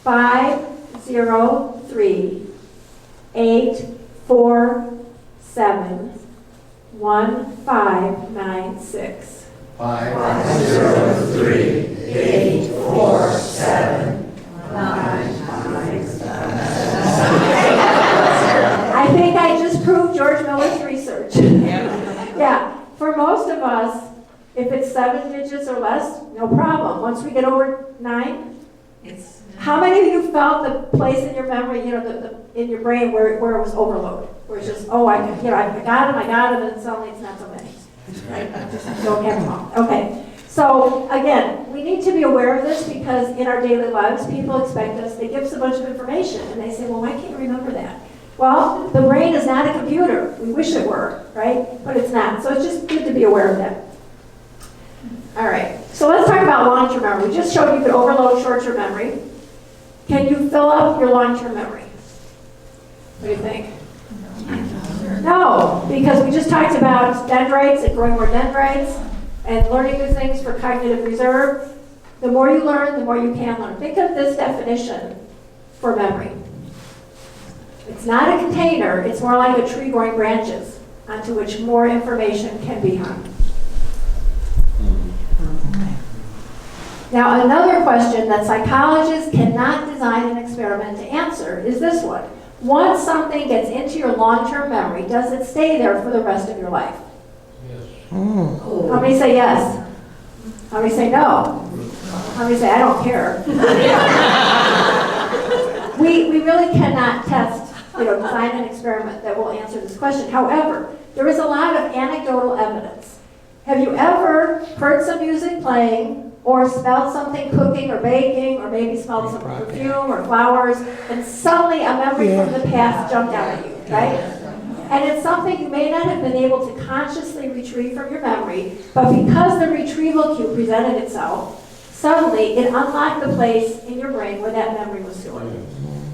503 847 1596. 503-847-996. I think I just proved George Miller's research. Yeah, for most of us, if it's 7 digits or less, no problem. Once we get over 9, how many of you felt the place in your memory, in your brain where it was overload? Where it's just, oh, I got them, and suddenly it's not so many. Right? I just don't have them all. Okay. So again, we need to be aware of this because in our daily lives, people expect us, they give us a bunch of information and they say, well, why can't you remember that? Well, the brain is not a computer. We wish it were, right? But it's not. So it's just good to be aware of that. All right. So let's talk about long-term memory. We just showed you could overload short-term memory. Can you fill up your long-term memory? What do you think? No, because we just talked about dendrites and growing more dendrites and learning new things for cognitive reserve. The more you learn, the more you can learn. Think of this definition for memory. It's not a container, it's more like a tree growing branches onto which more information can be hung. Now, another question that psychologists cannot design an experiment to answer is this one. Once something gets into your long-term memory, does it stay there for the rest of your life? Yes. How many say yes? How many say no? How many say I don't care? we really cannot design an experiment that will answer this question. However, there is a lot of anecdotal evidence. Have you ever heard some music playing or smelled something cooking or baking or maybe smelled some perfume or flowers and suddenly a memory from the past jumped out at you, right? And it's something you may not have been able to consciously retrieve from your memory, but because the retrieval cue presented itself, suddenly it unlocked the place in your brain where that memory was stored.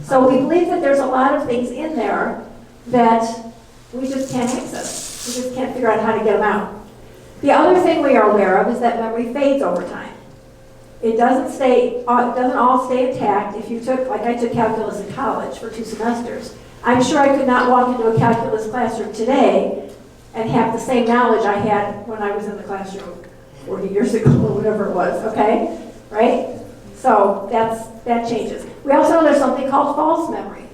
So we believe that there's a lot of things in there that we just can't access. We just can't figure out how to get them out. The other thing we are aware of is that memory fades over time. It doesn't all stay intact. If you took, like I took calculus in college for 2 semesters, I'm sure I could not walk into a calculus classroom today and have the same knowledge I had when I was in the classroom 40 years ago or whatever it was, okay? Right? So that changes. We also know there's something called false memory.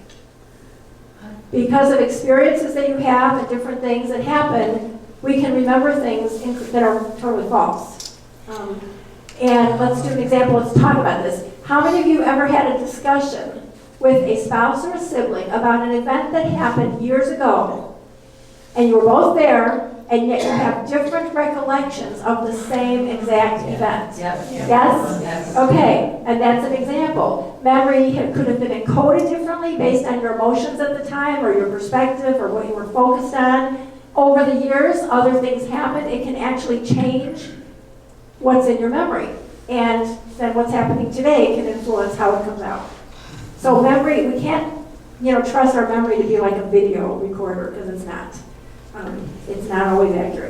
Because of experiences that you have and different things that happen, we can remember things that are totally false. And let's do an example. Let's talk about this. How many of you ever had a discussion with a spouse or a sibling about an event that happened years ago, and you were both there, and yet you have different recollections of the same exact event? Yes. Yes? Okay, and that's an example. Memory could have been encoded differently based on your emotions at the time, or your perspective, or what you were focused on. Over the years, other things happen. It can actually change what's in your memory. And then what's happening today can influence how it comes out. So memory, we can't trust our memory to be like a video recorder because it's not. It's not always accurate.